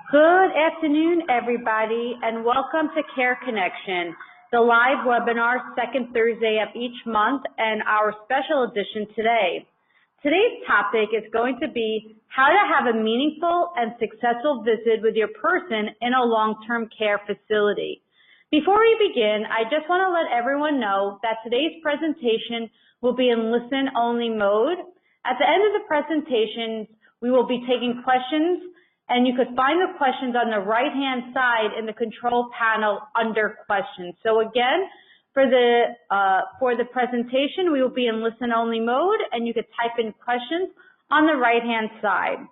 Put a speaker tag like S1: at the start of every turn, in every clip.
S1: Good afternoon, everybody, and welcome to Care Connection, the live webinar second Thursday of each month and our special edition today. Today's topic is going to be how to have a meaningful and successful visit with your person in a long-term care facility. Before we begin, I just want to let everyone know that today's presentation will be in listen-only mode. At the end of the presentation, we will be taking questions, and you could find the questions on the right-hand side in the control panel under questions. So again, for the presentation, we will be in listen-only mode, and you could type in questions on the right-hand side.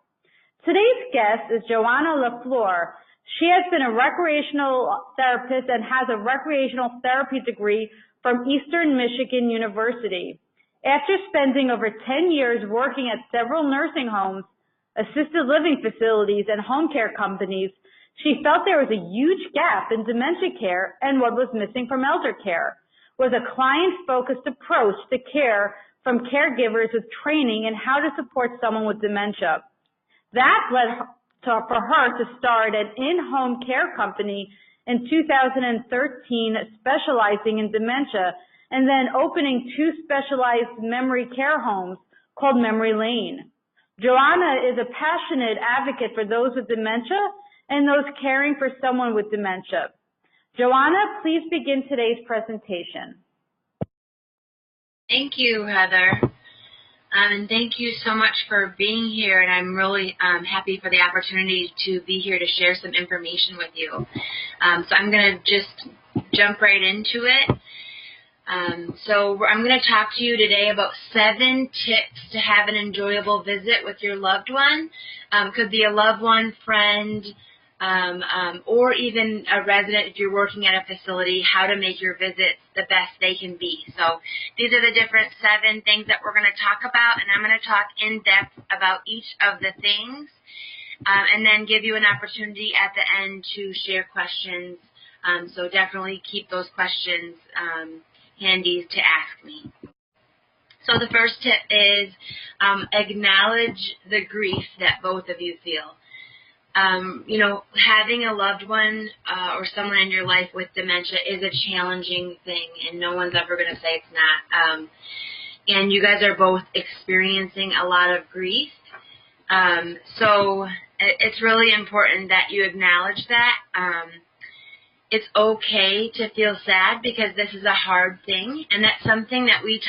S1: Today's guest is Joanna LaFleur. She has been a recreational therapist and has a recreational therapy degree from Eastern Michigan University. After spending over 10 years working at several nursing homes, assisted living facilities, and home care companies, she felt there was a huge gap in dementia care and what was missing from elder care was a client-focused approach to care from caregivers with training in how to support someone with dementia. That led for her to start an in-home care company in 2013 specializing in dementia, and then opening 2 specialized memory care homes called Memory Lane. Joanna is a passionate advocate for those with dementia and those caring for someone with dementia. Joanna, please begin today's presentation.
S2: Thank you, Heather. And thank you so much for being here, and I'm really happy for the opportunity to be here to share some information with you. So I'm going to just jump right into it. So I'm going to talk to you today about 7 tips to have an enjoyable visit with your loved one. Could be a loved one, friend, or even a resident if you're working at a facility, how to make your visits the best they can be. So these are the different 7 things that we're going to talk about, and I'm going to talk in depth about each of the things, and then give you an opportunity at the end to share questions. So definitely keep those questions handy to ask me. So the first tip is acknowledge the grief that both of you feel. Having a loved one or someone in your life with dementia is a challenging thing, and no one's ever going to say it's not. And you guys are both experiencing a lot of grief. So it's really important that you acknowledge that. It's okay to feel sad because this is a hard thing, and that's something that we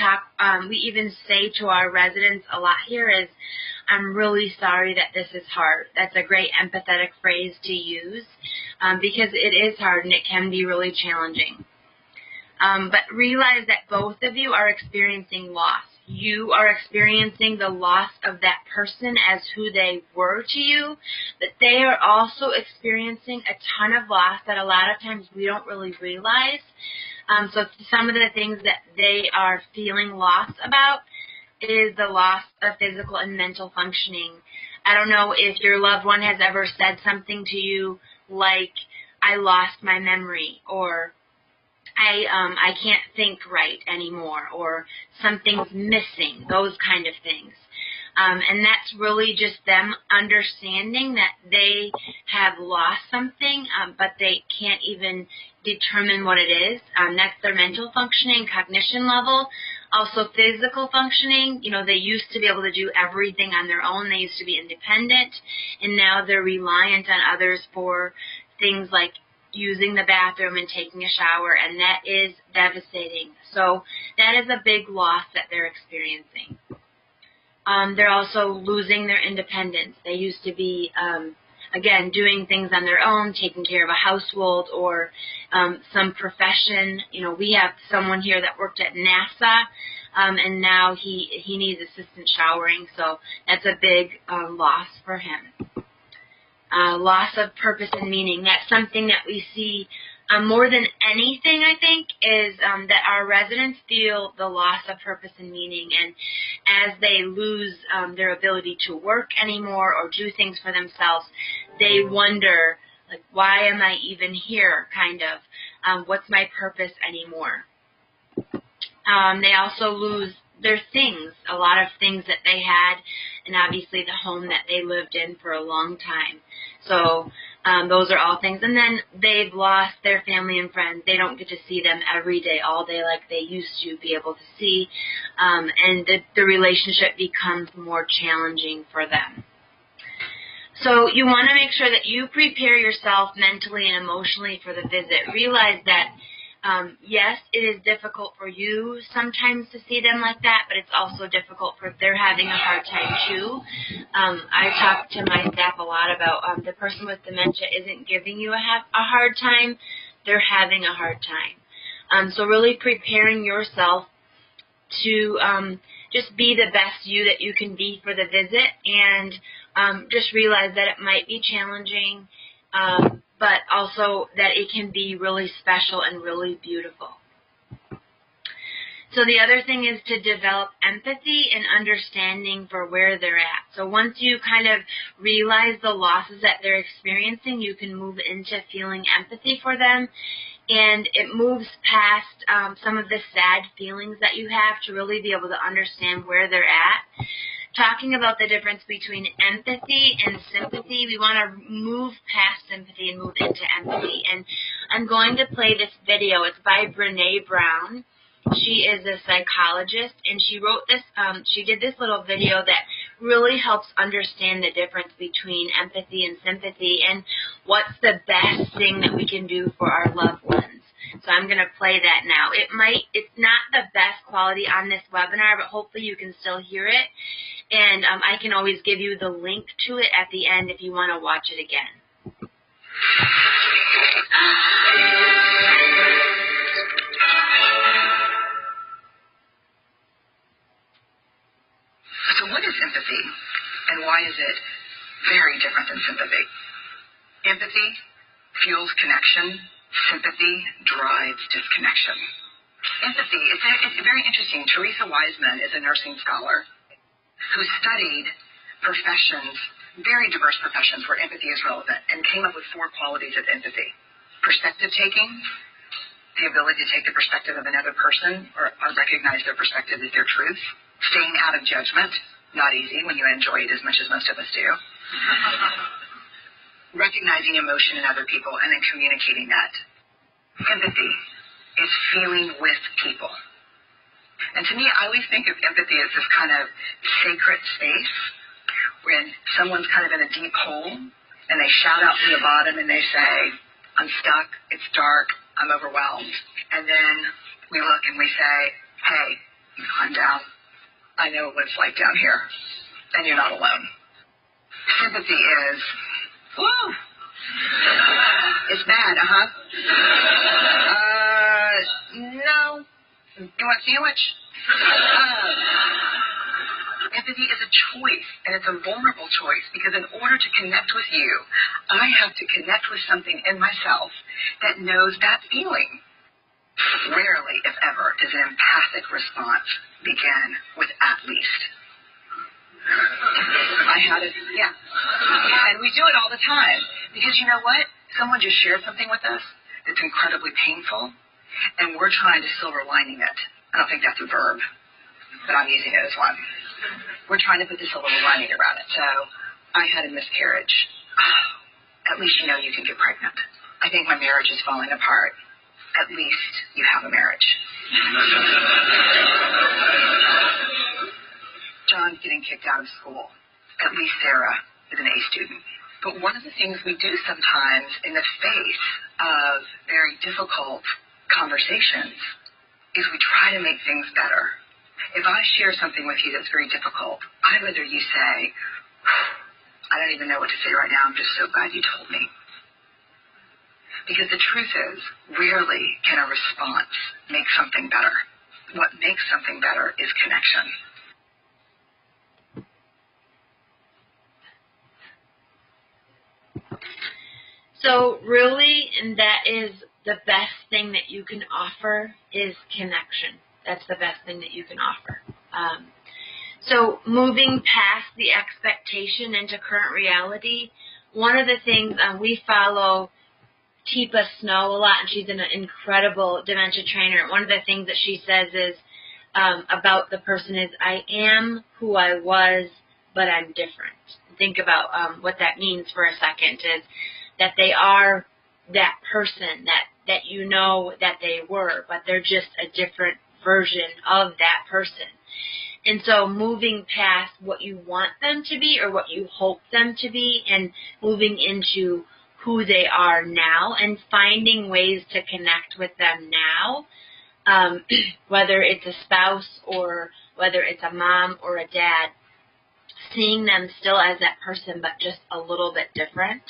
S2: even say to our residents a lot here is, I'm really sorry that this is hard. That's a great empathetic phrase to use because it is hard and it can be really challenging. But realize that both of you are experiencing loss. You are experiencing the loss of that person as who they were to you, but they are also experiencing a ton of loss that a lot of times we don't really realize. So some of the things that they are feeling loss about is the loss of physical and mental functioning. I don't know if your loved one has ever said something to you like, I lost my memory, or I can't think right anymore, or something's missing, those kind of things. And that's really just them understanding that they have lost something, but they can't even determine what it is. That's their mental functioning, cognition level. Also physical functioning, they used to be able to do everything on their own. They used to be independent, and now they're reliant on others for things like using the bathroom and taking a shower, and that is devastating. So that is a big loss that they're experiencing. They're also losing their independence. They used to be, again, doing things on their own, taking care of a household or some profession. We have someone here that worked at NASA, and now he needs assistant showering, so that's a big loss for him. Loss of purpose and meaning. That's something that we see more than anything, I think, is that our residents feel the loss of purpose and meaning. And as they lose their ability to work anymore or do things for themselves, they wonder, like, why am I even here, kind of? What's my purpose anymore? They also lose their things, a lot of things that they had, and obviously the home that they lived in for a long time. So Those are all things. And then they've lost their family and friends. They don't get to see them every day, all day like they used to be able to see. And the relationship becomes more challenging for them. So you want to make sure that you prepare yourself mentally and emotionally for the visit. Realize that, yes, it is difficult for you sometimes to see them like that, but it's also difficult for they're having a hard time too. I talk to my staff a lot about the person with dementia isn't giving you a hard time, they're having a hard time. So really preparing yourself to just be the best you that you can be for the visit, and just realize that it might be challenging, but also that it can be really special and really beautiful. So the other thing is to develop empathy and understanding for where they're at. So once you kind of realize the losses that they're experiencing, you can move into feeling empathy for them. And it moves past some of the sad feelings that you have to really be able to understand where they're at. Talking about the difference between empathy and sympathy, we want to move past sympathy and move into empathy. And I'm going to play this video. It's by Brene Brown. She is a psychologist, and she wrote this, she did this little video that really helps understand the difference between empathy and sympathy and what's the best thing that we can do for our loved ones. So I'm going to play that now. It's not the best quality on this webinar, but hopefully you can still hear it. And I can always give you the link to it at the end if you want to watch it again.
S3: So what is empathy, and why is it very different than sympathy? Empathy fuels connection. Sympathy drives disconnection. Empathy, it's very interesting. Teresa Wiseman is a nursing scholar who studied professions, very diverse professions where empathy is relevant, and came up with 4 qualities of empathy. Perspective taking, the ability to take the perspective of another person or recognize their perspective as their truth. Staying out of judgment, not easy when you enjoy it as much as most of us do. Recognizing emotion in other people and then communicating that. Empathy is feeling with people. And to me, I always think of empathy as this kind of sacred space when someone's kind of in a deep hole and they shout out from the bottom and they say, I'm stuck, it's dark, I'm overwhelmed. And then we look and we say, hey, climb down. I know what it's like down here, and you're not alone. Sympathy is, woo, it's bad, no, you want a sandwich? Empathy is a choice, and it's a vulnerable choice, because in order to connect with you, I have to connect with something in myself that knows that feeling. Rarely, if ever, does an empathic response begin with at least. I had it, yeah. And we do it all the time. Because you know what? Someone just shared something with us that's incredibly painful, and we're trying to silver lining it. I don't think that's a verb, but I'm using it as one. We're trying to put the silver lining around it. So I had a miscarriage. Oh, at least you know you can get pregnant. I think my marriage is falling apart. At least you have a marriage. John's getting kicked out of school. At least Sarah is an A student. But one of the things we do sometimes in the face of very difficult conversations is we try to make things better. If I share something with you that's very difficult, I'd rather you say, I don't even know what to say right now, I'm just so glad you told me. Because the truth is, rarely can a response make something better. What makes something better is connection.
S2: So really, and that is the best thing that you can offer is connection. That's the best thing that you can offer. So moving past the expectation into current reality, one of the things we follow Teepa Snow a lot, and she's an incredible dementia trainer. One of the things that she says is about the person is, I am who I was, but I'm different. Think about what that means for a second. Is that they are that person that you know that they were, but they're just a different version of that person. And so moving past what you want them to be or what you hope them to be and moving into who they are now and finding ways to connect with them now, whether it's a spouse or whether it's a mom or a dad, seeing them still as that person but just a little bit different.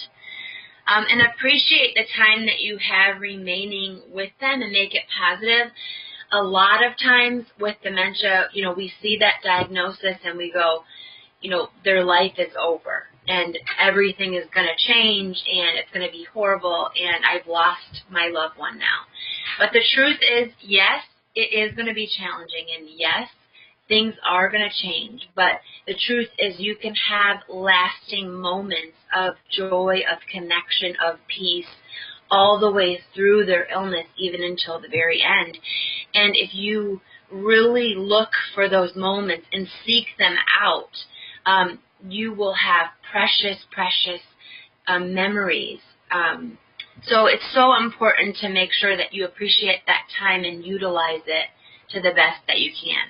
S2: And appreciate the time that you have remaining with them and make it positive. A lot of times with dementia, we see that diagnosis and we go, their life is over and everything is going to change and it's going to be horrible and I've lost my loved one now. But the truth is, yes, it is going to be challenging and yes, things are going to change. But the truth is you can have lasting moments of joy, of connection, of peace, all the way through their illness, even until the very end. And if you really look for those moments and seek them out, you will have precious, precious memories. So it's so important to make sure that you appreciate that time and utilize it to the best that you can.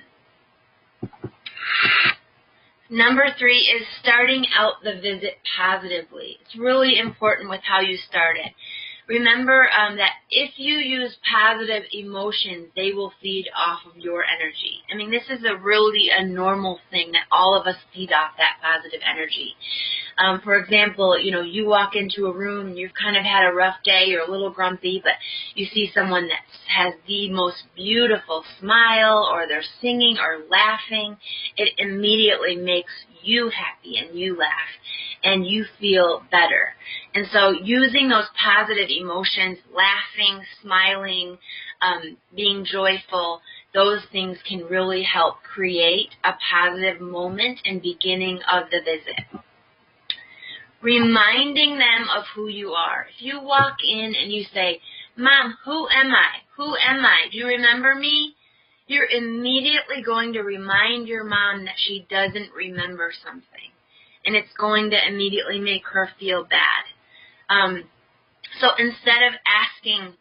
S2: Number 3 is starting out the visit positively. It's really important with how you start it. Remember that if you use positive emotions, they will feed off of your energy. I mean, this is really a normal thing that all of us feed off that positive energy. For example, you walk into a room and you've kind of had a rough day, you're a little grumpy, but you see someone that has the most beautiful smile or they're singing or laughing, it immediately makes you happy and you laugh and you feel better. And so using those positive emotions, laughing, smiling, being joyful, those things can really help create a positive moment and beginning of the visit. Reminding them of who you are. If you walk in and you say, Mom, who am I? Who am I? Do you remember me? You're immediately going to remind your mom that she doesn't remember something. And it's going to immediately make her feel bad. So instead of asking,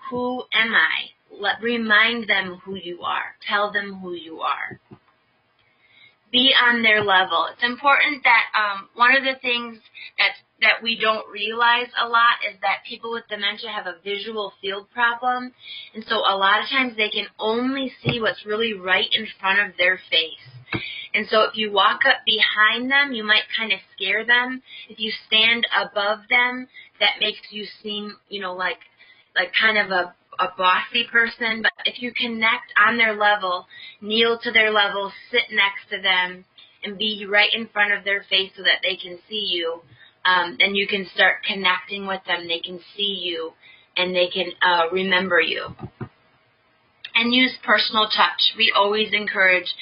S2: who am I? Remind them who you are. Tell them who you are. Be on their level. It's important that one of the things that we don't realize a lot is that people with dementia have a visual field problem. And so a lot of times they can only see what's really right in front of their face. And so if you walk up behind them, you might kind of scare them. If you stand above them, that makes you seem, like kind of a bossy person. But if you connect on their level, kneel to their level, sit next to them, and be right in front of their face so that they can see you, then you can start connecting with them. They can see you, and they can remember you. And use personal touch. We always encourage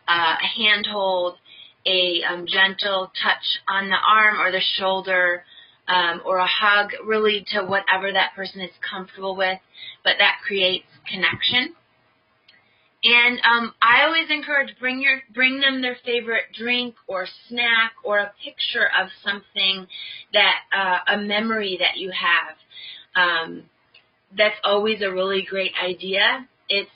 S2: a handhold, a gentle touch on the arm or the shoulder, or a hug, really to whatever that person is comfortable with, but that creates connection. And I always encourage bring them their favorite drink or snack or a picture of something that a memory that you have. That's always a really great idea. It's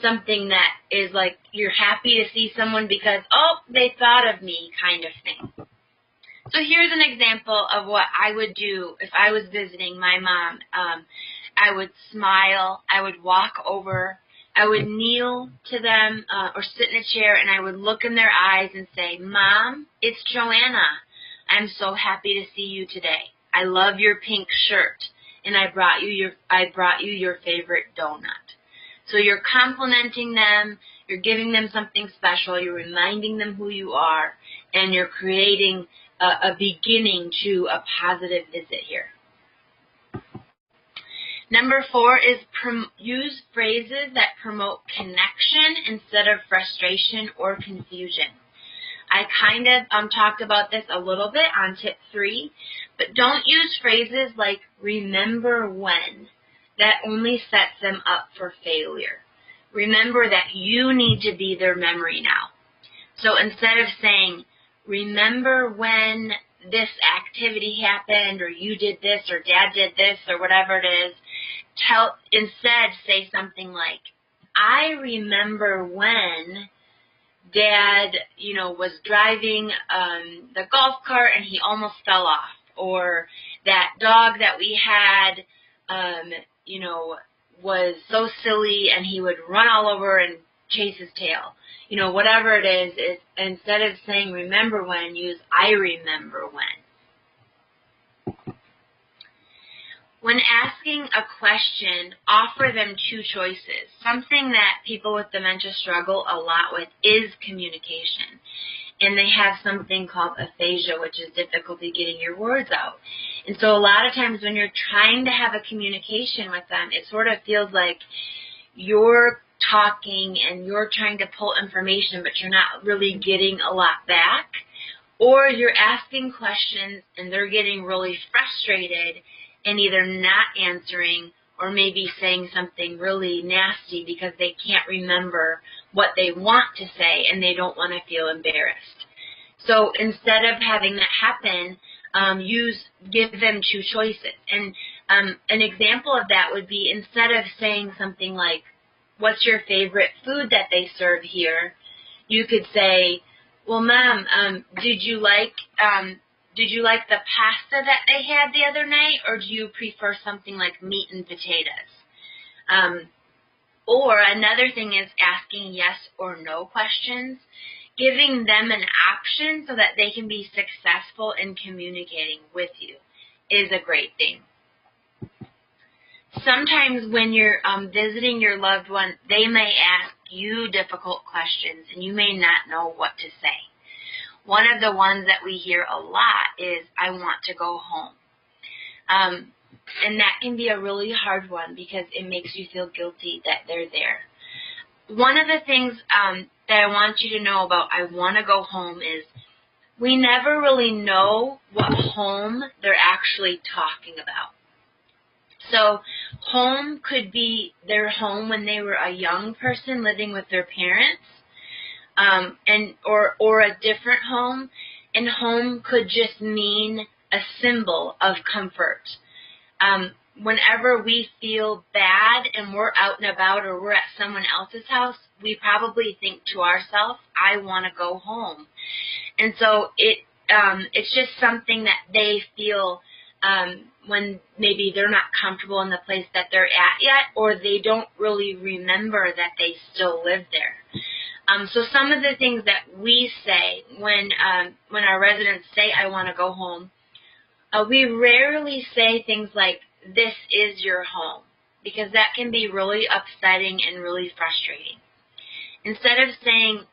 S2: something that is like you're happy to see someone because, they thought of me kind of thing. So here's an example of what I would do if I was visiting my mom. I would smile, I would walk over, I would kneel to them or sit in a chair, and I would look in their eyes and say, Mom, it's Joanna. I'm so happy to see you today. I love your pink shirt, and I brought you your favorite donut. So you're complimenting them, you're giving them something special, you're reminding them who you are, and you're creating a beginning to a positive visit here. Number 4 is use phrases that promote connection instead of frustration or confusion. I kind of talked about this a little bit on tip 3, but don't use phrases like remember when. That only sets them up for failure. Remember that you need to be their memory now. So instead of saying, remember when this activity happened, or you did this, or Dad did this, or whatever it is, instead say something like, I remember when Dad, was driving the golf cart and he almost fell off, or that dog that we had, was so silly and he would run all over and chase his tail. Whatever it is instead of saying remember when, use I remember when. When asking a question, offer them two choices. Something that people with dementia struggle a lot with is communication. And they have something called aphasia, which is difficulty getting your words out. And so a lot of times when you're trying to have a communication with them, it sort of feels like you're talking and you're trying to pull information, but you're not really getting a lot back. Or you're asking questions and they're getting really frustrated and either not answering or maybe saying something really nasty because they can't remember what they want to say and they don't want to feel embarrassed. So instead of having that happen, give them two choices. And an example of that would be instead of saying something like, what's your favorite food that they serve here? You could say, well, Mom, did you like the pasta that they had the other night, or do you prefer something like meat and potatoes? Or another thing is asking yes or no questions, giving them an option so that they can be successful in communicating with you is a great thing. Sometimes when you're visiting your loved one, they may ask you difficult questions and you may not know what to say. One of the ones that we hear a lot is, I want to go home. And that can be a really hard one because it makes you feel guilty that they're there. One of the things that I want you to know about I want to go home is we never really know what home they're actually talking about. So home could be their home when they were a young person living with their parents, or a different home, and home could just mean a symbol of comfort. Whenever we feel bad and we're out and about or we're at someone else's house, we probably think to ourselves, I want to go home. And so it's just something that they feel when maybe they're not comfortable in the place that they're at yet, or they don't really remember that they still live there. So some of the things that we say when our residents say, I want to go home, we rarely say things like, this is your home, because that can be really upsetting and really frustrating. Instead of saying,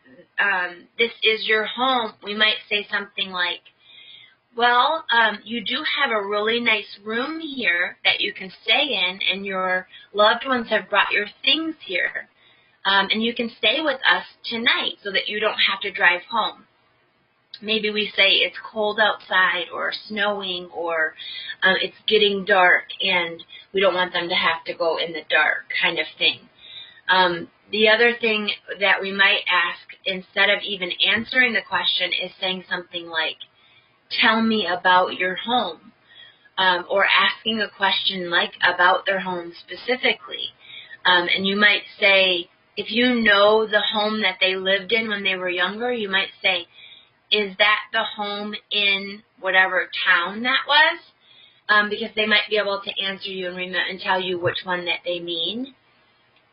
S2: this is your home, we might say something like, well, you do have a really nice room here that you can stay in, and your loved ones have brought your things here. And you can stay with us tonight so that you don't have to drive home. Maybe we say it's cold outside or snowing, or it's getting dark and we don't want them to have to go in the dark, kind of thing. The other thing that we might ask, instead of even answering the question, is saying something like, tell me about your home, or asking a question like about their home specifically. And you might say, if you know the home that they lived in when they were younger, you might say, is that the home in whatever town that was? Because they might be able to answer you and tell you which one that they mean.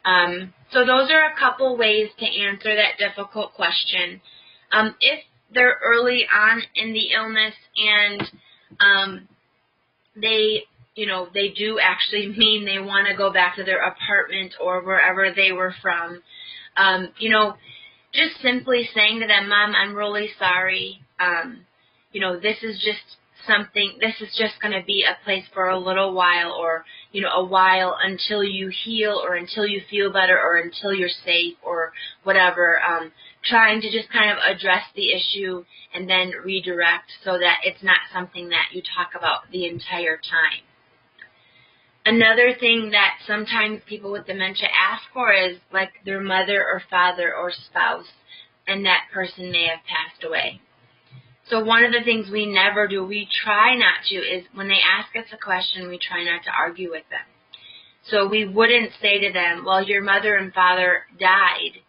S2: So those are a couple ways to answer that difficult question. If they're early on in the illness and they do actually mean they want to go back to their apartment or wherever they were from, just simply saying to them, Mom, I'm really sorry. This is just going to be a place for a little while, or, a while until you heal or until you feel better or until you're safe or whatever. Trying to just kind of address the issue and then redirect so that it's not something that you talk about the entire time. Another thing that sometimes people with dementia ask for is like their mother or father or spouse, and that person may have passed away. So one of the things we never do, we try not to, is when they ask us a question, we try not to argue with them. So we wouldn't say to them, well, your mother and father died,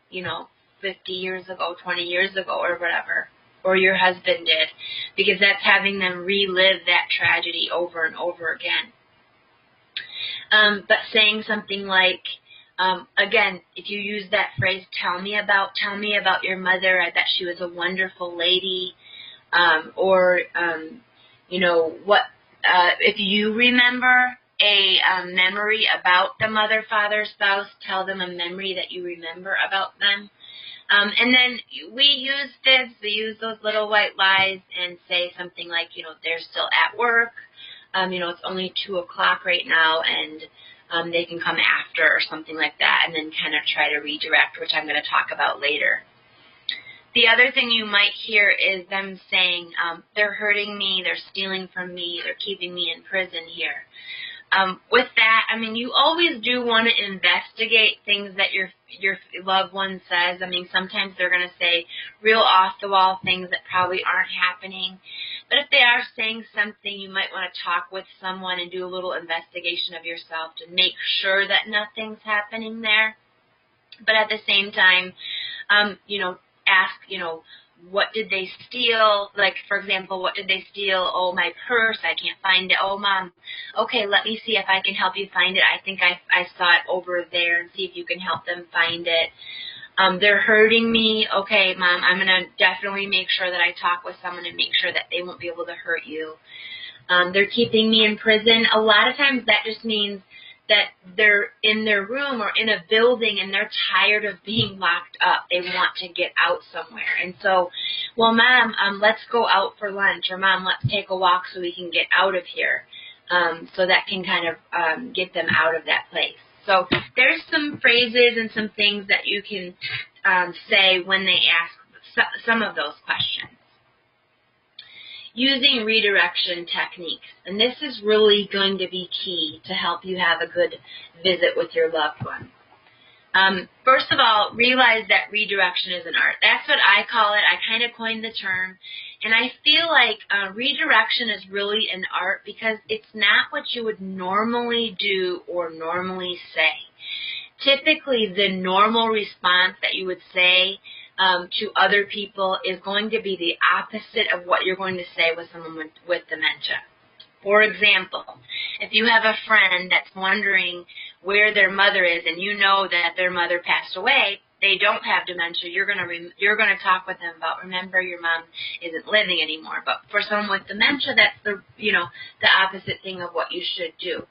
S2: 50 years ago, 20 years ago, or whatever, or your husband did, because that's having them relive that tragedy over and over again. But saying something like, again, if you use that phrase, tell me about your mother, I bet she was a wonderful lady, if you remember a memory about the mother, father, spouse, tell them a memory that you remember about them. And then we use those little white lies and say something like, they're still at work, it's only 2 o'clock right now, and they can come after, or something like that, and then kind of try to redirect, which I'm going to talk about later. The other thing you might hear is them saying, they're hurting me, they're stealing from me, they're keeping me in prison here. With that, you always do want to investigate things that your loved one says. Sometimes they're going to say real off-the-wall things that probably aren't happening. But if they are saying something, you might want to talk with someone and do a little investigation of yourself to make sure that nothing's happening there. But at the same time, ask, what did they steal? Like, for example, what did they steal? Oh, my purse, I can't find it. Oh, Mom, okay, let me see if I can help you find it. I think I saw it over there, and see if you can help them find it. They're hurting me. Okay, Mom, I'm going to definitely make sure that I talk with someone and make sure that they won't be able to hurt you. They're keeping me in prison. A lot of times that just means that they're in their room or in a building and they're tired of being locked up. They want to get out somewhere. And so, well, Mom, let's go out for lunch, or Mom, let's take a walk so we can get out of here. So that can kind of get them out of that place. So there's some phrases and some things that you can say when they ask some of those questions. Using redirection techniques. And this is really going to be key to help you have a good visit with your loved one. First of all, realize that redirection is an art. That's what I call it. I kind of coined the term. And I feel like redirection is really an art because it's not what you would normally do or normally say. Typically, the normal response that you would say to other people is going to be the opposite of what you're going to say with someone with dementia. For example, if you have a friend that's wondering where their mother is and you know that their mother passed away, they don't have dementia, you're going to talk with them about, remember, your mom isn't living anymore. But for someone with dementia, that's the opposite thing of what you should do.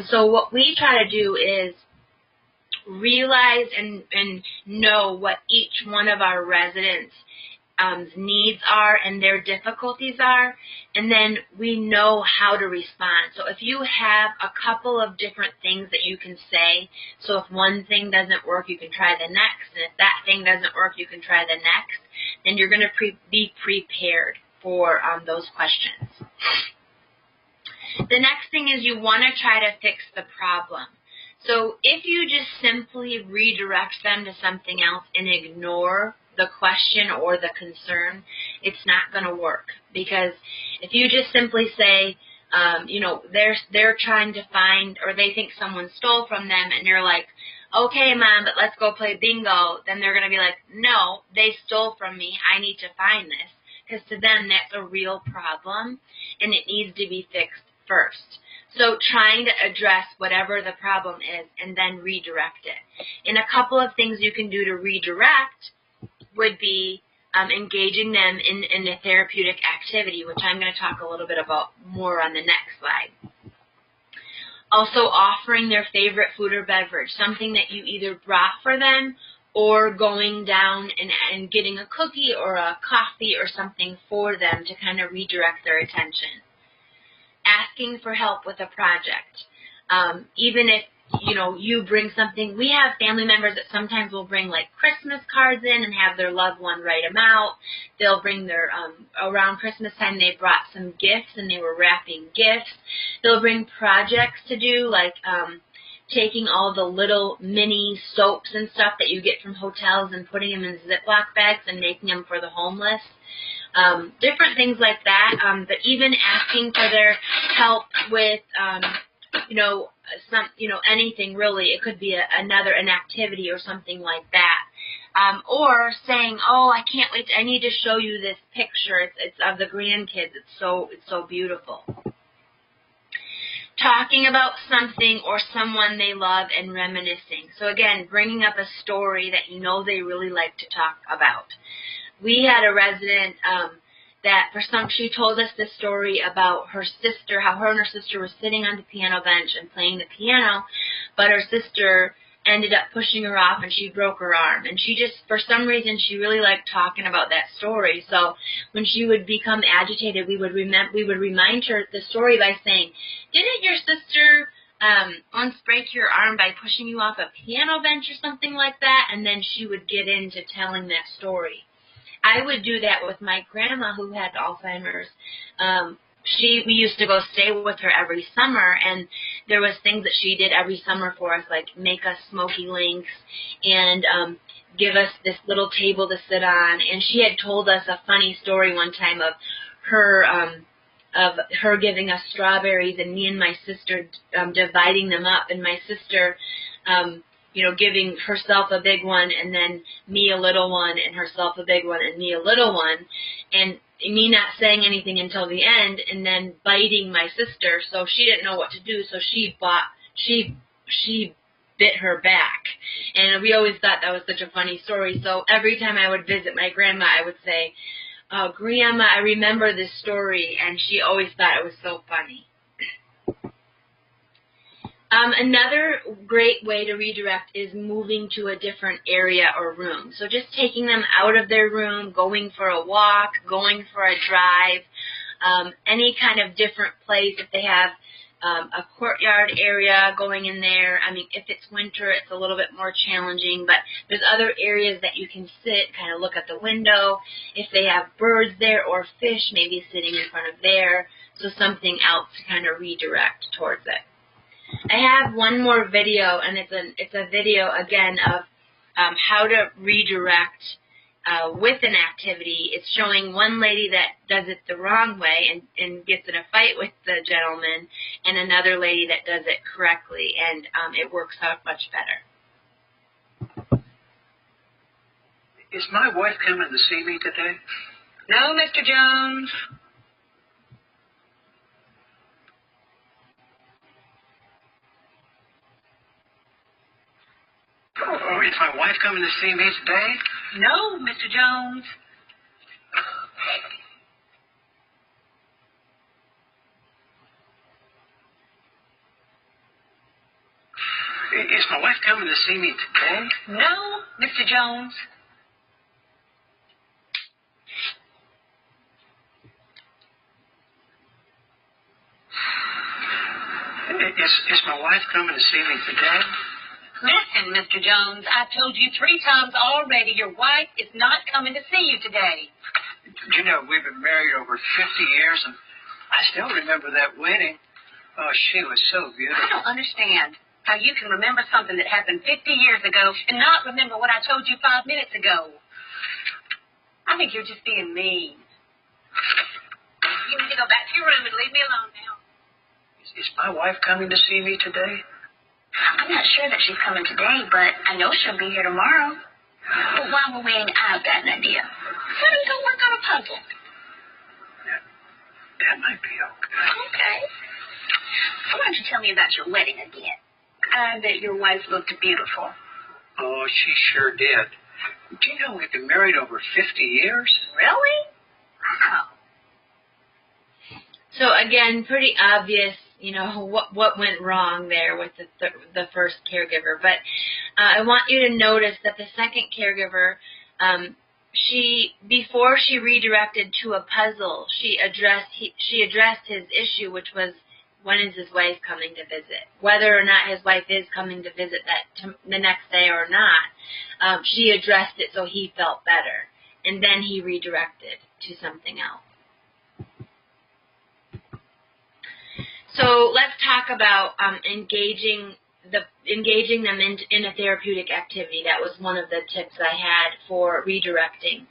S2: So what we try to do is realize and know what each one of our residents' needs are and their difficulties are, and then we know how to respond. So if you have a couple of different things that you can say, so if one thing doesn't work, you can try the next, and if that thing doesn't work, you can try the next, then you're going to be prepared for those questions. The next thing is you want to try to fix the problem. So if you just simply redirect them to something else and ignore the question or the concern, it's not going to work. Because if you just simply say, they're trying to find, or they think someone stole from them, and you're like, okay, Mom, but let's go play bingo, then they're going to be like, no, they stole from me. I need to find this. Because to them, that's a real problem, and it needs to be fixed first. So trying to address whatever the problem is and then redirect it. And a couple of things you can do to redirect would be engaging them in a therapeutic activity, which I'm going to talk a little bit about more on the next slide. Also offering their favorite food or beverage, something that you either brought for them or going down and getting a cookie or a coffee or something for them to kind of redirect their attention. Asking for help with a project. Even if, you bring something. We have family members that sometimes will bring like Christmas cards in and have their loved one write them out. They'll bring their, around Christmas time they brought some gifts and they were wrapping gifts. They'll bring projects to do, like taking all the little mini soaps and stuff that you get from hotels and putting them in Ziploc bags and making them for the homeless. different things like that. But even asking for their help with, anything really. It could be an activity or something like that. Or saying, oh, I can't wait, I need to show you this picture. It's of the grandkids. It's so beautiful. Talking about something or someone they love and reminiscing. So again, bringing up a story that you know they really like to talk about. We had a resident she told us this story about her sister, how her and her sister were sitting on the piano bench and playing the piano, but her sister ended up pushing her off and she broke her arm. And she just, for some reason, she really liked talking about that story. So when she would become agitated, we would remind her the story by saying, didn't your sister once break your arm by pushing you off a piano bench or something like that? And then she would get into telling that story. I would do that with my grandma who had Alzheimer's. We used to go stay with her every summer, and there was things that she did every summer for us, like make us smoky links and give us this little table to sit on. And she had told us a funny story one time of her giving us strawberries and me and my sister dividing them up, and my sister giving herself a big one and then me a little one and herself a big one and me a little one, and me not saying anything until the end and then biting my sister, so she didn't know what to do, so she bit her back. And we always thought that was such a funny story. So every time I would visit my grandma, I would say, oh, Grandma, I remember this story, and she always thought it was so funny. Another great way to redirect is moving to a different area or room. So just taking them out of their room, going for a walk, going for a drive, any kind of different place. If they have a courtyard area, going in there. I mean, if it's winter, it's a little bit more challenging, but there's other areas that you can sit, kind of look at the window. If they have birds there or fish, maybe sitting in front of there. So something else to kind of redirect towards it. I have one more video, and it's a video, again, of how to redirect with an activity. It's showing one lady that does it the wrong way and gets in a fight with the gentleman, and another lady that does it correctly, and it works out much better.
S4: Is my wife coming to see me today?
S3: No, Mr. Jones.
S4: Oh, is my wife coming to see me today?
S3: No, Mr. Jones.
S4: Is my wife coming to see me today?
S3: No, Mr. Jones.
S4: Is my wife coming to see me today?
S3: Listen, Mr. Jones, I've told you 3 times already your wife is not coming to see you today.
S4: You know, we've been married over 50 years, and I still remember that wedding. Oh, she was so beautiful.
S3: I don't understand how you can remember something that happened 50 years ago and not remember what I told you 5 minutes ago. I think you're just being mean. You need to go back to your room and leave me alone now.
S4: Is my wife coming to see me today?
S3: I'm not sure that she's coming today, but I know she'll be here tomorrow. But while we're waiting, I've got an idea. Why don't we go work on a puzzle?
S4: That might be okay.
S3: Okay. Why don't you tell me about your wedding again? I bet your wife looked beautiful.
S4: Oh, she sure did. Do you know we've been married over 50 years?
S3: Really? Wow.
S2: So again, pretty obvious, what went wrong there with the first caregiver. But I want you to notice that the second caregiver, before she redirected to a puzzle, she addressed his issue, which was, when is his wife coming to visit? Whether or not his wife is coming to visit the next day or not, she addressed it so he felt better, and then he redirected to something else. So let's talk about engaging engaging them in a therapeutic activity. That was one of the tips I had for redirecting.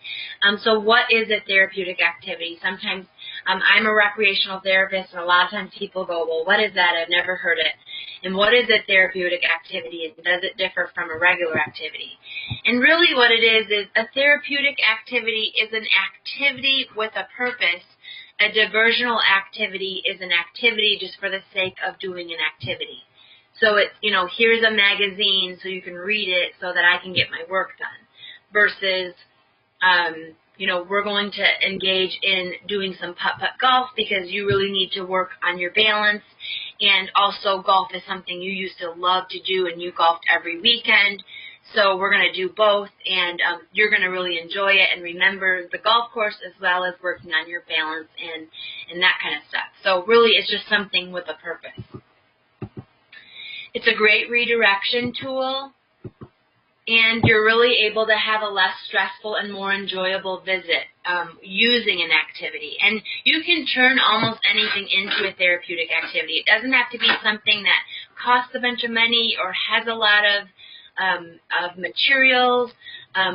S2: So what is a therapeutic activity? Sometimes I'm a recreational therapist, and a lot of times people go, well, what is that? I've never heard it. And what is a therapeutic activity, and does it differ from a regular activity? And really what it is a therapeutic activity is an activity with a purpose. A diversional activity is an activity just for the sake of doing an activity. So it's, here's a magazine so you can read it so that I can get my work done. Versus, we're going to engage in doing some putt-putt golf because you really need to work on your balance. And also golf is something you used to love to do, and you golfed every weekend. So we're going to do both, and you're going to really enjoy it and remember the golf course as well as working on your balance and that kind of stuff. So really it's just something with a purpose. It's a great redirection tool, and you're really able to have a less stressful and more enjoyable visit using an activity. And you can turn almost anything into a therapeutic activity. It doesn't have to be something that costs a bunch of money or has a lot of materials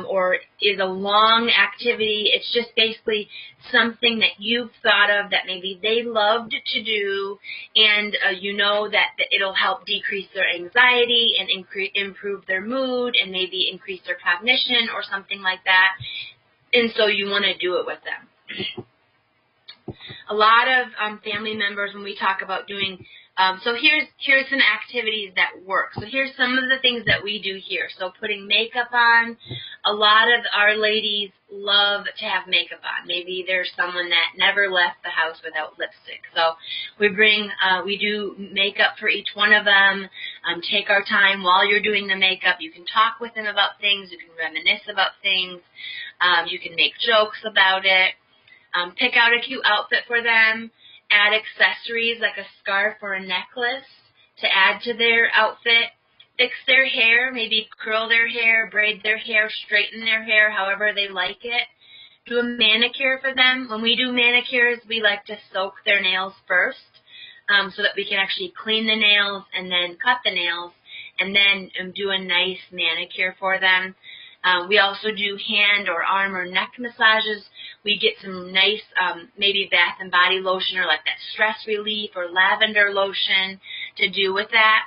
S2: or is a long activity. It's just basically something that you've thought of that maybe they loved to do, and that it'll help decrease their anxiety and improve their mood and maybe increase their cognition or something like that. And so you want to do it with them. A lot of family members, when we talk about doing so here's some activities that work. So here's some of the things that we do here. So putting makeup on. A lot of our ladies love to have makeup on. Maybe there's someone that never left the house without lipstick. So we do makeup for each one of them. Take our time while you're doing the makeup. You can talk with them about things. You can reminisce about things. You can make jokes about it. Pick out a cute outfit for them. Add accessories like a scarf or a necklace to add to their outfit. Fix their hair, maybe curl their hair, braid their hair, straighten their hair, however they like it. Do a manicure for them. When we do manicures, we like to soak their nails first so that we can actually clean the nails and then cut the nails and then do a nice manicure for them. We also do hand or arm or neck massages. We get some nice maybe bath and body lotion or like that stress relief or lavender lotion to do with that.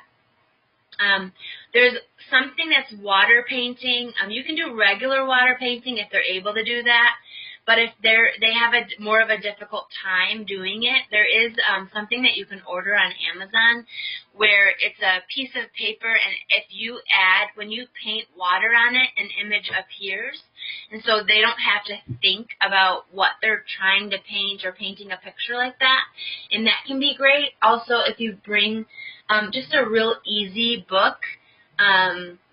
S2: There's something that's water painting. You can do regular water painting if they're able to do that. But if they have more of a difficult time doing it, there is something that you can order on Amazon where it's a piece of paper, and when you paint water on it, an image appears. And so they don't have to think about what they're trying to paint or painting a picture like that. And that can be great. Also, if you bring just a real easy book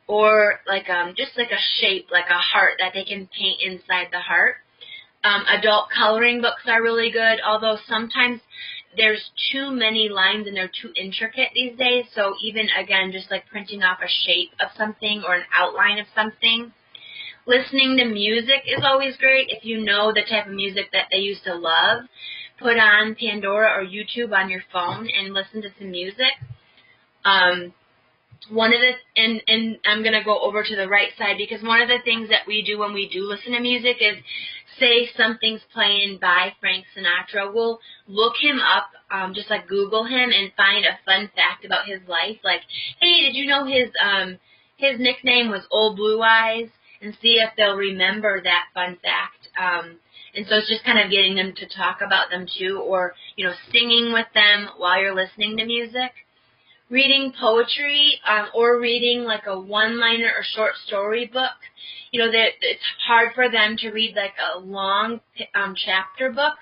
S2: or just like a shape, like a heart that they can paint inside the heart. Adult coloring books are really good, although sometimes there's too many lines and they're too intricate these days. So even, again, just like printing off a shape of something or an outline of something. Listening to music is always great. If you know the type of music that they used to love, put on Pandora or YouTube on your phone and listen to some music. And I'm going to go over to the right side because one of the things that we do when we do listen to music is say something's playing by Frank Sinatra. We'll look him up, just like Google him and find a fun fact about his life. Like, hey, did you know his nickname was Old Blue Eyes? And see if they'll remember that fun fact. And so it's just kind of getting them to talk about them too, or, singing with them while you're listening to music. Reading poetry or reading like a one-liner or short story book. That it's hard for them to read like a long chapter book,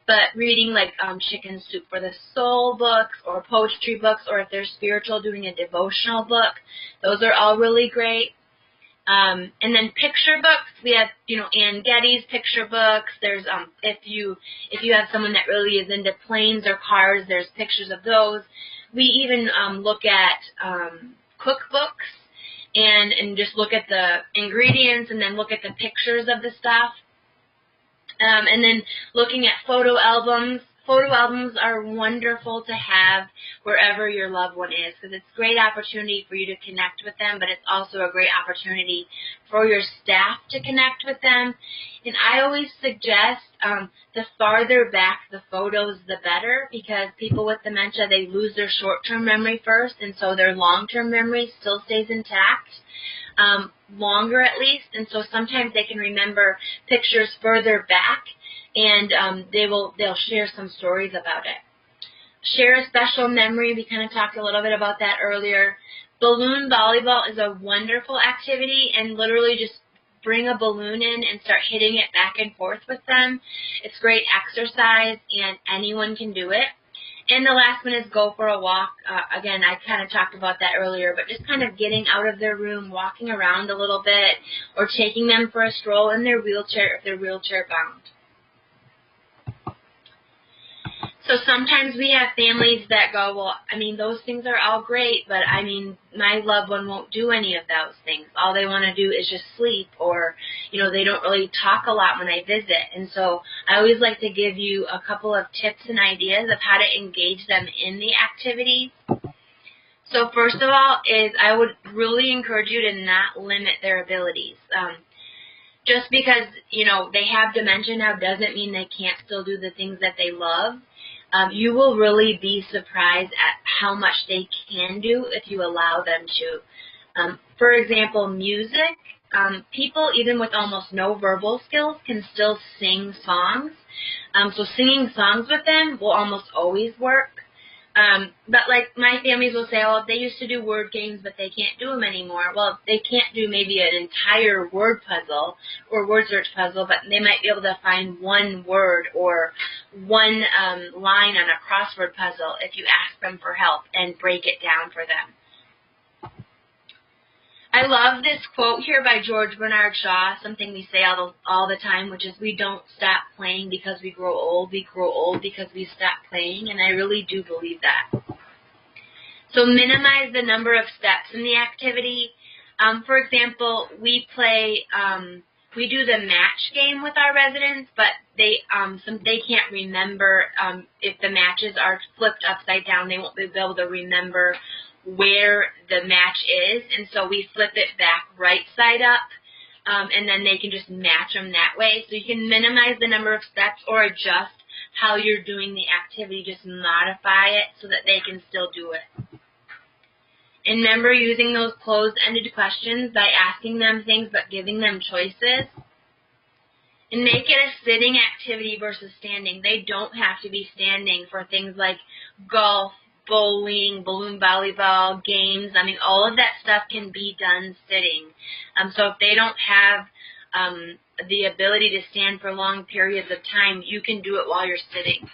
S2: but reading like Chicken Soup for the Soul books or poetry books, or if they're spiritual, doing a devotional book. Those are all really great. And then picture books. We have, Ann Getty's picture books. There's if you have someone that really is into planes or cars, there's pictures of those. We even look at cookbooks and just look at the ingredients and then look at the pictures of the stuff. And then looking at photo albums Photo albums are wonderful to have wherever your loved one is because it's a great opportunity for you to connect with them, but it's also a great opportunity for your staff to connect with them. And I always suggest the farther back the photos, the better, because people with dementia, they lose their short-term memory first, and so their long-term memory still stays intact, longer at least, and so sometimes they can remember pictures further back, and they'll share some stories about it. Share a special memory. We kind of talked a little bit about that earlier. Balloon volleyball is a wonderful activity, and literally just bring a balloon in and start hitting it back and forth with them. It's great exercise, and anyone can do it. And the last one is go for a walk. Again, I kind of talked about that earlier, but just kind of getting out of their room, walking around a little bit, or taking them for a stroll in their wheelchair if they're wheelchair bound. So sometimes we have families that go, well, I mean, those things are all great, but I mean, my loved one won't do any of those things. All they want to do is just sleep, or, you know, they don't really talk a lot when I visit. And so I always like to give you a couple of tips and ideas of how to engage them in the activities. So first of all is I would really encourage you to not limit their abilities. Just because, you know, they have dementia now doesn't mean they can't still do the things that they love. You will really be surprised at how much they can do if you allow them to. For example, music. People, even with almost no verbal skills, can still sing songs. So singing songs with them will almost always work. But like my families will say, well, they used to do word games, but they can't do them anymore. Well, they can't do maybe an entire word puzzle or word search puzzle, but they might be able to find one word or one line on a crossword puzzle if you ask them for help and break it down for them. I love this quote here by George Bernard Shaw, something we say all the time, which is we don't stop playing because we grow old because we stop playing, and I really do believe that. So minimize the number of steps in the activity. For example, we do the match game with our residents, but they can't remember if the matches are flipped upside down. They won't be able to remember where the match is, and so we flip it back right side up, and then they can just match them that way. So you can minimize the number of steps or adjust how you're doing the activity, just modify it so that they can still do it. And remember using those closed-ended questions by asking them things but giving them choices. And make it a sitting activity versus standing. They don't have to be standing for things like golf, bowling, balloon volleyball, games. I mean, all of that stuff can be done sitting. So if they don't have the ability to stand for long periods of time, you can do it while you're sitting.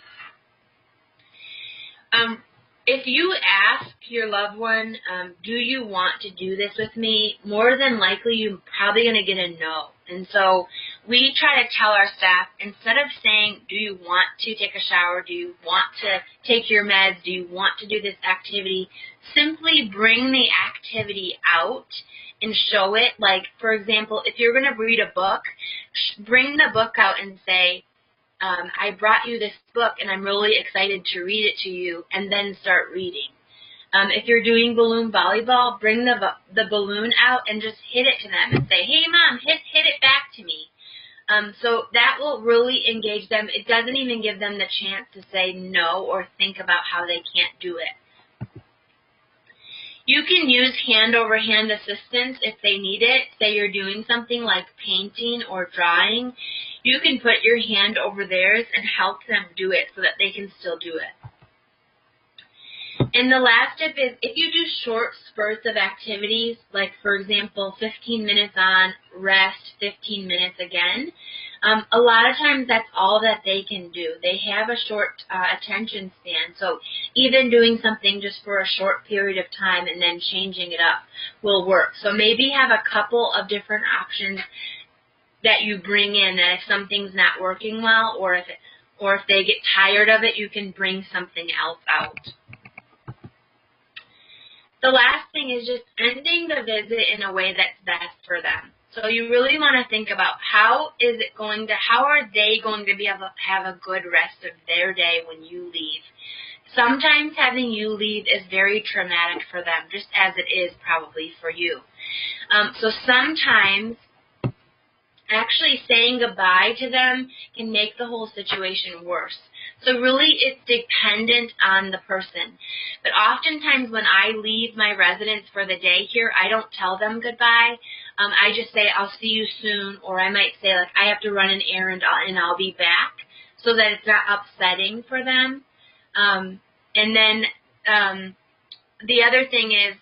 S2: If you ask your loved one, do you want to do this with me, more than likely you're probably going to get a no. And so we try to tell our staff, instead of saying, do you want to take a shower, do you want to take your meds, do you want to do this activity, simply bring the activity out and show it. Like, for example, if you're going to read a book, bring the book out and say, I brought you this book and I'm really excited to read it to you, and then start reading. If you're doing balloon volleyball, bring the balloon out and just hit it to them and say, hey, Mom, hit it back to me. So that will really engage them. It doesn't even give them the chance to say no or think about how they can't do it. You can use hand-over-hand assistance if they need it. Say you're doing something like painting or drawing. You can put your hand over theirs and help them do it so that they can still do it. And the last tip is if you do short spurts of activities, like, for example, 15 minutes on, rest, 15 minutes again, a lot of times that's all that they can do. They have a short attention span, so even doing something just for a short period of time and then changing it up will work. So maybe have a couple of different options that you bring in, that if something's not working well or if they get tired of it, you can bring something else out. The last thing is just ending the visit in a way that's best for them. So you really want to think about how are they going to be able to have a good rest of their day when you leave. Sometimes having you leave is very traumatic for them, just as it is probably for you. So sometimes actually saying goodbye to them can make the whole situation worse. So really it's dependent on the person. But oftentimes when I leave my residents for the day here, I don't tell them goodbye. I just say, I'll see you soon, or I might say, like, I have to run an errand and I'll be back, so that it's not upsetting for them. And then the other thing is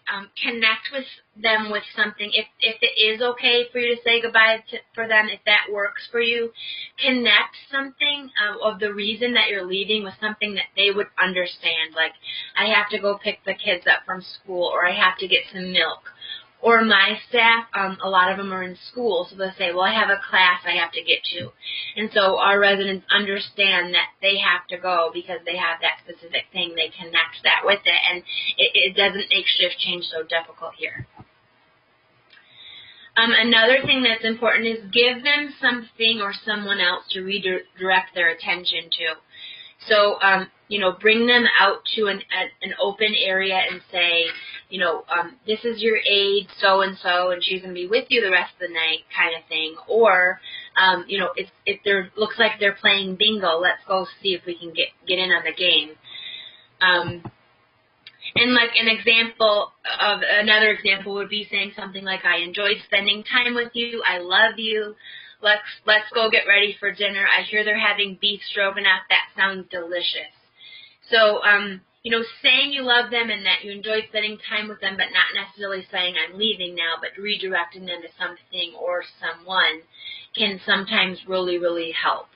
S2: connect with them with something. If it is okay for you to say goodbye for them, if that works for you, connect something of the reason that you're leaving with something that they would understand. Like, I have to go pick the kids up from school, or I have to get some milk. Or my staff, a lot of them are in school, so they'll say, well, I have a class I have to get to. And so our residents understand that they have to go because they have that specific thing. They connect that with it, and it doesn't make shift change so difficult here. Another thing that's important is give them something or someone else to redirect their attention to. So, bring them out to an open area and say, this is your aide, so-and-so, and she's going to be with you the rest of the night kind of thing. Or, if there looks like they're playing bingo, let's go see if we can get in on the game. And like another example would be saying something like, I enjoyed spending time with you, I love you. Let's go get ready for dinner. I hear they're having beef stroganoff. That sounds delicious. So, saying you love them and that you enjoy spending time with them, but not necessarily saying I'm leaving now, but redirecting them to something or someone can sometimes really, really help.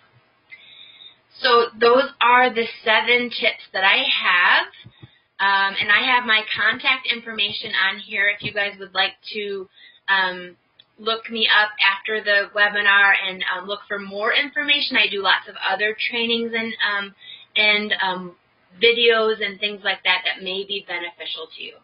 S2: So those are the 7 tips that I have. And I have my contact information on here if you guys would like to look me up after the webinar and look for more information. I do lots of other trainings and videos and things like that may be beneficial to you.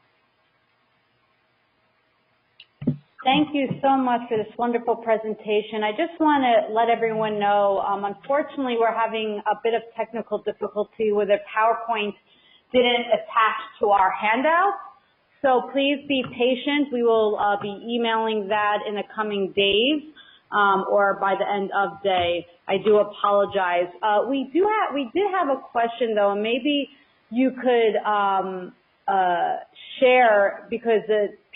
S1: Thank you so much for this wonderful presentation. I just want to let everyone know, unfortunately, we're having a bit of technical difficulty where the PowerPoint didn't attach to our handouts. So please be patient. We will be emailing that in the coming days or by the end of day. I do apologize. We did have a question though, and maybe you could share, because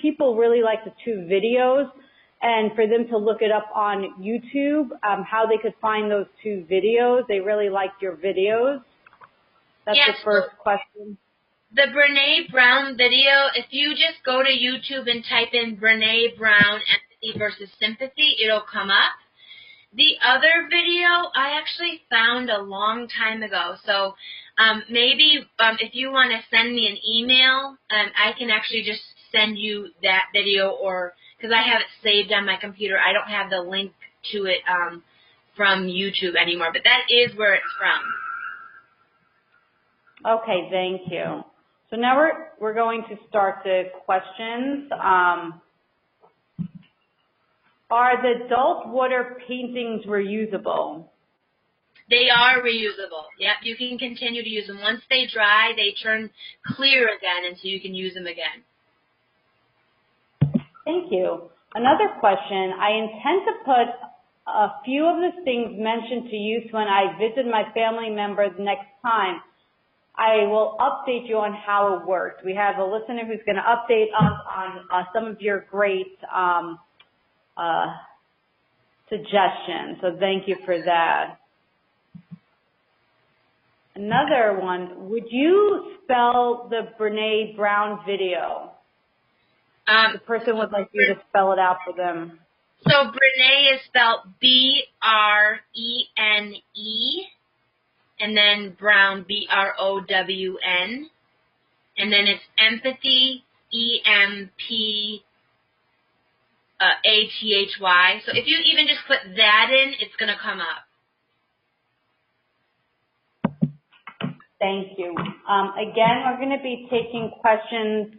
S1: people really like the 2 videos, and for them to look it up on YouTube, how they could find those 2 videos. They really liked your videos. That's the first question.
S2: The Brene Brown video, if you just go to YouTube and type in Brene Brown, Empathy versus Sympathy, it'll come up. The other video I actually found a long time ago. So maybe if you want to send me an email, I can actually just send you that video, or because I have it saved on my computer, I don't have the link to it from YouTube anymore, but that is where it's from.
S1: Okay, thank you. So now we're going to start the questions. Are the adult water paintings reusable?
S2: They are reusable. Yep, you can continue to use them. Once they dry, they turn clear again, and so you can use them again.
S1: Thank you. Another question. I intend to put a few of the things mentioned to use when I visit my family members next time. I will update you on how it worked. We have a listener who's going to update us on some of your great suggestions, so thank you for that. Another one, would you spell the Brene Brown video? The person would like you to spell it out for them.
S2: So Brene is spelled B-R-E-N-E, and then Brown, B-R-O-W-N, and then it's empathy, E-M-P-A-T-H-Y. So if you even just put that in, it's going to come up.
S1: Thank you. Again, we're going to be taking questions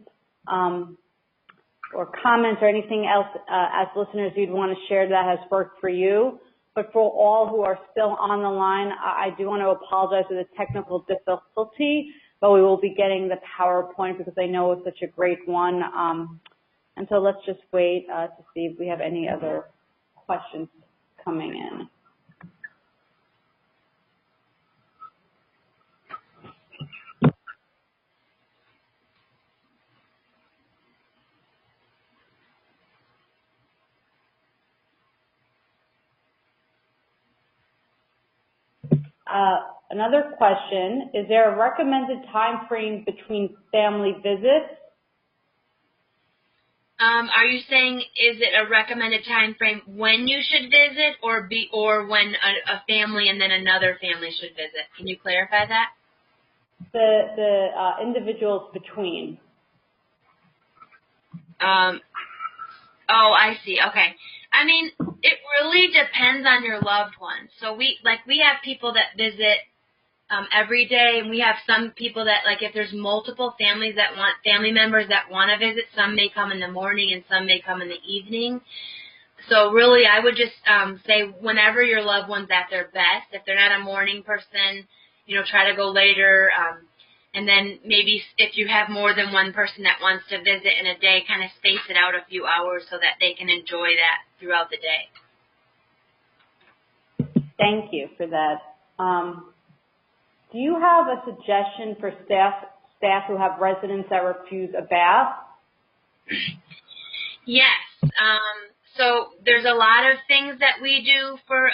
S1: or comments or anything else as listeners you'd want to share that has worked for you. But for all who are still on the line, I do want to apologize for the technical difficulty, but we will be getting the PowerPoint because I know it's such a great one. And so let's just wait to see if we have any other questions coming in. Another question, is there a recommended time frame between family visits?
S2: Are you saying, is it a recommended time frame when you should visit, or when a family and then another family should visit? Can you clarify that?
S1: The individuals between.
S2: Oh, I see. Okay. I mean, it really depends on your loved one. So we have people that visit every day, and we have some people that, like, if there's multiple family members that want to visit, some may come in the morning and some may come in the evening. So really, I would just say whenever your loved one's at their best. If they're not a morning person, try to go later. And then maybe if you have more than one person that wants to visit in a day, kind of space it out a few hours so that they can enjoy that throughout the day.
S1: Thank you for that. Do you have a suggestion for staff who have residents that refuse a bath?
S2: Yes. So there's a lot of things that we do for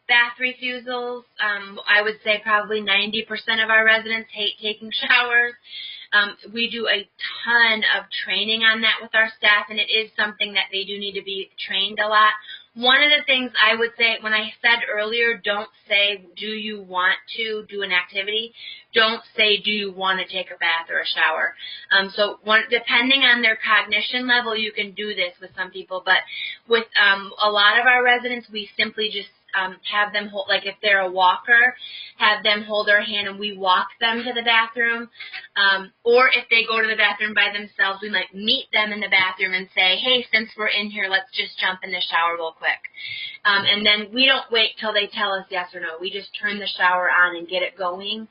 S2: bath refusals. I would say probably 90% of our residents hate taking showers. We do a ton of training on that with our staff, and it is something that they do need to be trained a lot. One of the things I would say, when I said earlier, don't say, do you want to do an activity? Don't say, do you want to take a bath or a shower? Depending on their cognition level, you can do this with some people. But with a lot of our residents, we simply just have them hold, like if they're a walker, have them hold our hand and we walk them to the bathroom. Or if they go to the bathroom by themselves, we might meet them in the bathroom and say, hey, since we're in here, let's just jump in the shower real quick. And then we don't wait till they tell us yes or no. We just turn the shower on and get it going.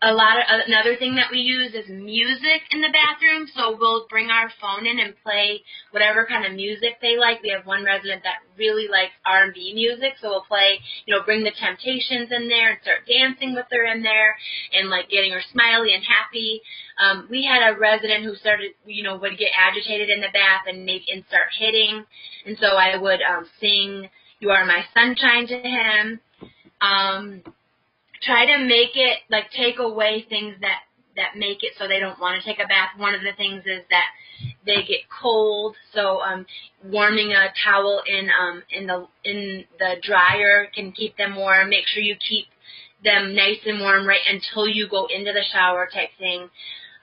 S2: Another thing that we use is music in the bathroom. So we'll bring our phone in and play whatever kind of music they like. We have one resident that really likes R&B music, so we'll play, bring the Temptations in there and start dancing with her in there and like getting her smiley and happy. We had a resident who started, would get agitated in the bath and start hitting, and so I would sing "You Are My Sunshine" to him. Try to make it, like, take away things that make it so they don't want to take a bath. One of the things is that they get cold, so warming a towel in the dryer can keep them warm. Make sure you keep them nice and warm right until you go into the shower type thing.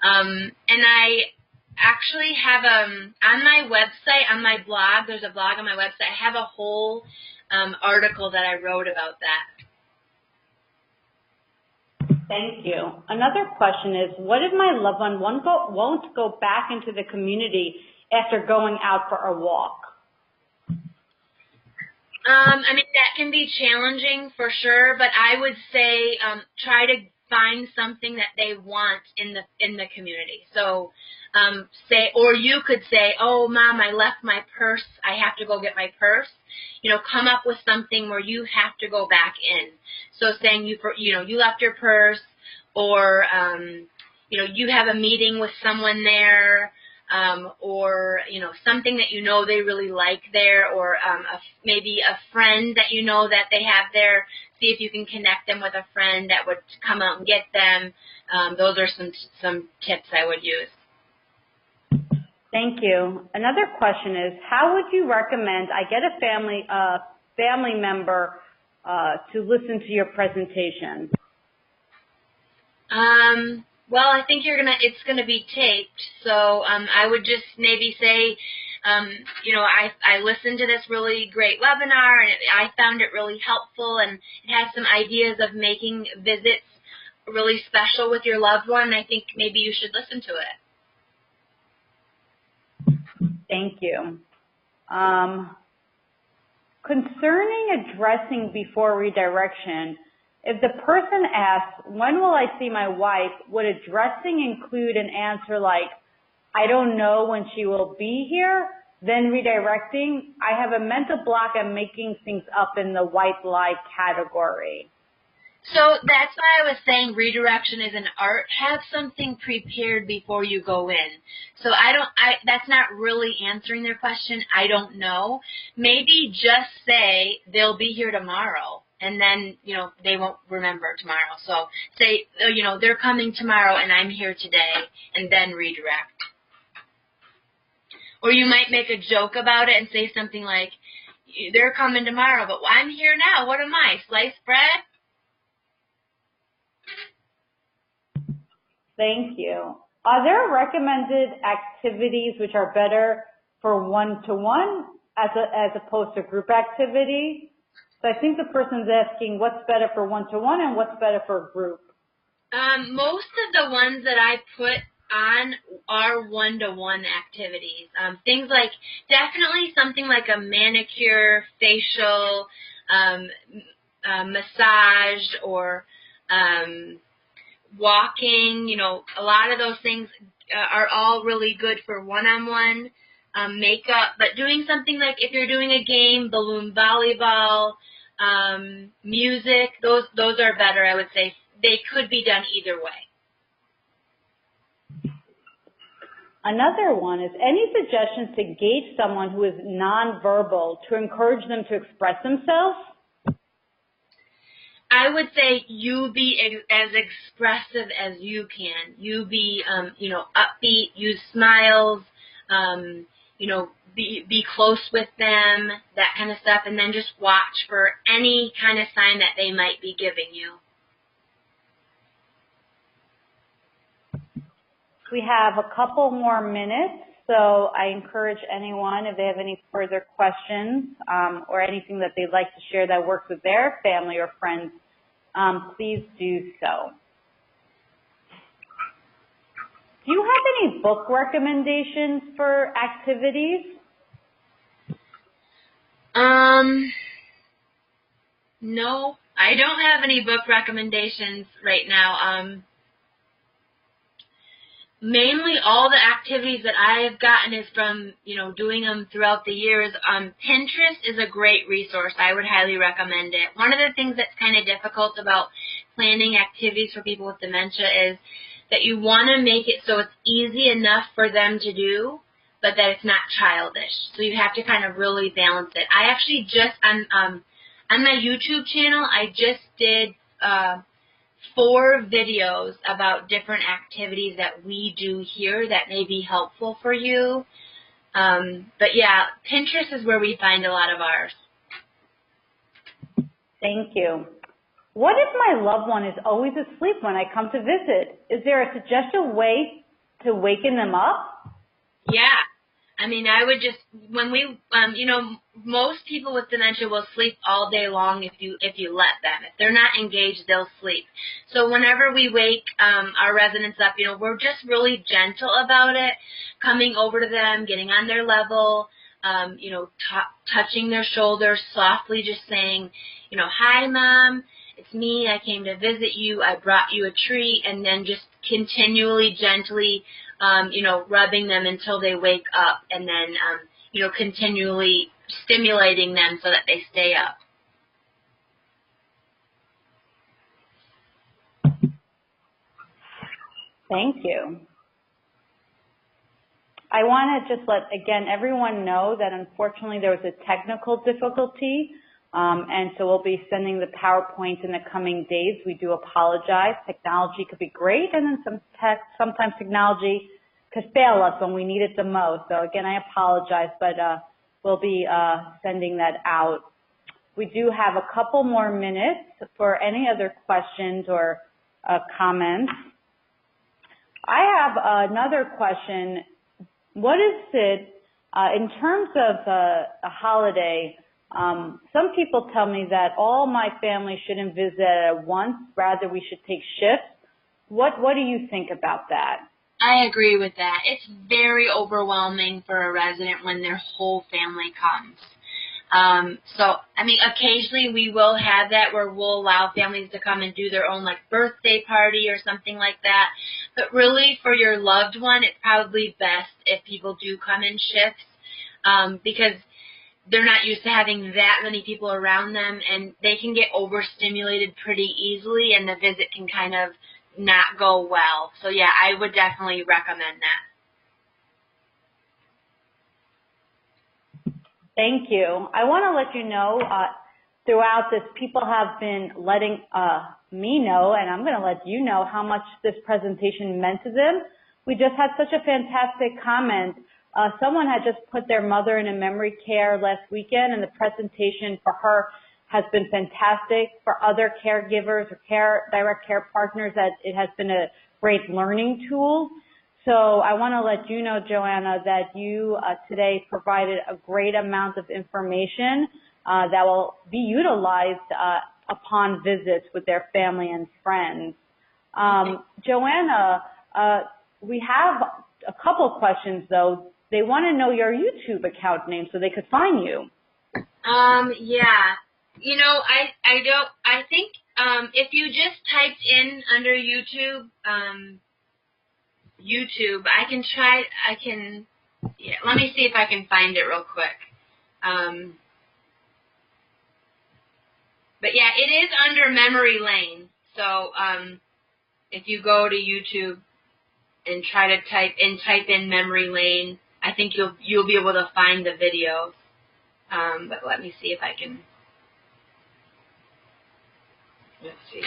S2: And I actually have on my website, on my blog, there's a blog on my website, I have a whole article that I wrote about that.
S1: Thank you. Another question is, what if my loved one won't go back into the community after going out for a walk?
S2: That can be challenging for sure, but I would say try to find something that they want in the community. So or you could say, oh, Mom, I left my purse. I have to go get my purse. Come up with something where you have to go back in. So saying you left your purse, or you have a meeting with someone there, or something that they really like there, or maybe a friend that that they have there. See if you can connect them with a friend that would come out and get them. Those are some tips I would use.
S1: Thank you. Another question is, how would you recommend I get a family member to listen to your presentation?
S2: Well, I think it's gonna be taped, so I would just maybe say, I listened to this really great webinar, and I found it really helpful, and it has some ideas of making visits really special with your loved one. I think maybe you should listen to it.
S1: Thank you. Concerning addressing before redirection, if the person asks, when will I see my wife, would addressing include an answer like, I don't know when she will be here? Then redirecting, I have a mental block, I'm making things up in the white lie category.
S2: So that's why I was saying redirection is an art. Have something prepared before you go in. So that's not really answering their question. I don't know. Maybe just say they'll be here tomorrow, and then, they won't remember tomorrow. So say, they're coming tomorrow and I'm here today, and then redirect. Or you might make a joke about it and say something like, they're coming tomorrow, but I'm here now. What am I, sliced bread?
S1: Thank you. Are there recommended activities which are better for one-to-one as opposed to group activity? So I think the person's asking what's better for one-to-one and what's better for group.
S2: Most of the ones that I put on are one-to-one activities. Things like, definitely something like a manicure, facial, massage, or walking, a lot of those things are all really good for one-on-one. Makeup, but doing something like, if you're doing a game, balloon volleyball, music, those are better, I would say. They could be done either way.
S1: Another one is any suggestions to gauge someone who is nonverbal to encourage them to express themselves?
S2: I would say you be as expressive as you can. You be, upbeat, use smiles, be close with them, that kind of stuff, and then just watch for any kind of sign that they might be giving you.
S1: We have a couple more minutes, so I encourage anyone, if they have any further questions or anything that they'd like to share that works with their family or friends, please do so. Do you have any book recommendations for activities?
S2: No, I don't have any book recommendations right now. Mainly all the activities that I have gotten is from, doing them throughout the years. Pinterest is a great resource. I would highly recommend it. One of the things that's kind of difficult about planning activities for people with dementia is that you want to make it so it's easy enough for them to do, but that it's not childish. So you have to kind of really balance it. I actually just, on my YouTube channel, I just did 4 videos about different activities that we do here that may be helpful for you. But yeah, Pinterest is where we find a lot of ours.
S1: Thank you. What if my loved one is always asleep when I come to visit? Is there a suggested way to waken them up?
S2: Yeah. I mean, I would just, when we, most people with dementia will sleep all day long if you let them. If they're not engaged, they'll sleep. So whenever we wake our residents up, we're just really gentle about it, coming over to them, getting on their level, touching their shoulders, softly just saying, hi, Mom, it's me, I came to visit you, I brought you a treat, and then just continually, gently, rubbing them until they wake up, and then, continually stimulating them so that they stay up.
S1: Thank you. I want to just let, again, everyone know that unfortunately there was a technical difficulty, and so we'll be sending the PowerPoint in the coming days. We do apologize. Technology could be great, and then sometimes technology could fail us when we need it the most. So again, I apologize, but we'll be sending that out. We do have a couple more minutes for any other questions or comments. I have another question. What is it, in terms of a holiday, some people tell me that all my family shouldn't visit at once, rather we should take shifts. What do you think about that?
S2: I agree with that. It's very overwhelming for a resident when their whole family comes. So, I mean, occasionally we will have that where we'll allow families to come and do their own, like, birthday party or something like that. But really, for your loved one, it's probably best if people do come in shifts, because they're not used to having that many people around them, and they can get overstimulated pretty easily, and the visit can kind of not go well. So, yeah, I would definitely recommend that.
S1: Thank you. I want to let you know, throughout this, people have been letting me know, and I'm going to let you know how much this presentation meant to them. We just had such a fantastic comment. Someone had just put their mother in a memory care last weekend, and the presentation for her has been fantastic. For other caregivers or direct care partners, that it has been a great learning tool. So I want to let you know, Joanna, that you today provided a great amount of information that will be utilized upon visits with their family and friends. Joanna, we have a couple questions, though. They want to know your YouTube account name so they could find you.
S2: Yeah. You know, I think if you just typed in under YouTube, let me see if I can find it real quick. But yeah, it is under memory lane. So if you go to YouTube and try to type in memory lane, I think you'll be able to find the video. But let me see if I can. Let's see.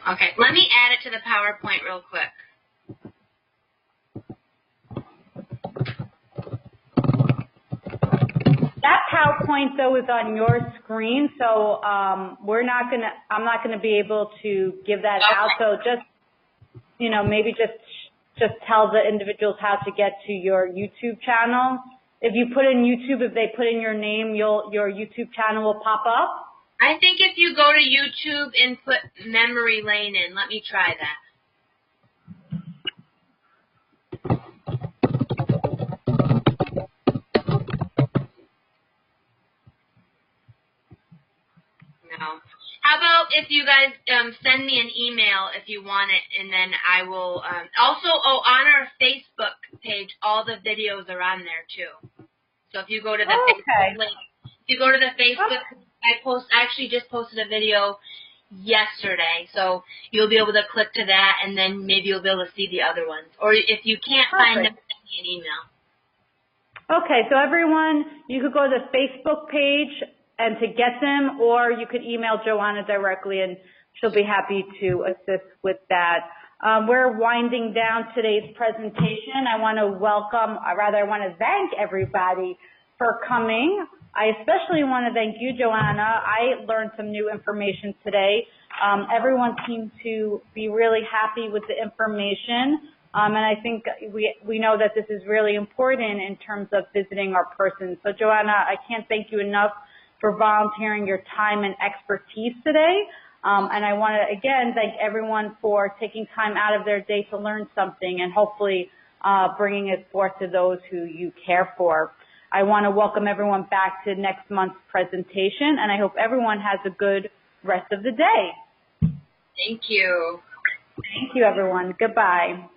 S2: Okay, let me add it to the PowerPoint real quick.
S1: That PowerPoint, though, is on your screen, so I'm not gonna be able to give that out. So just, maybe just tell the individuals how to get to your YouTube channel. If you put in YouTube, if they put in your name, your YouTube channel will pop up.
S2: I think if you go to YouTube and put memory lane in, let me try that. No. How about if you guys send me an email if you want it, and then I will also on our Facebook page, all the videos are on there too. So if you go to the Facebook link, I actually just posted a video yesterday, so you'll be able to click to that, and then maybe you'll be able to see the other ones. Or if you can't find them, send me an email.
S1: Okay, so everyone, you could go to the Facebook page and to get them, or you could email Joanna directly, and she'll be happy to assist with that. We're winding down today's presentation. I want to thank everybody for coming. I especially want to thank you, Joanna. I learned some new information today. Everyone seemed to be really happy with the information, and I think we know that this is really important in terms of visiting our person. So, Joanna, I can't thank you enough for volunteering your time and expertise today. And I want to, again, thank everyone for taking time out of their day to learn something and hopefully bringing it forth to those who you care for. I want to welcome everyone back to next month's presentation, and I hope everyone has a good rest of the day.
S2: Thank you.
S1: Thank you, everyone. Goodbye.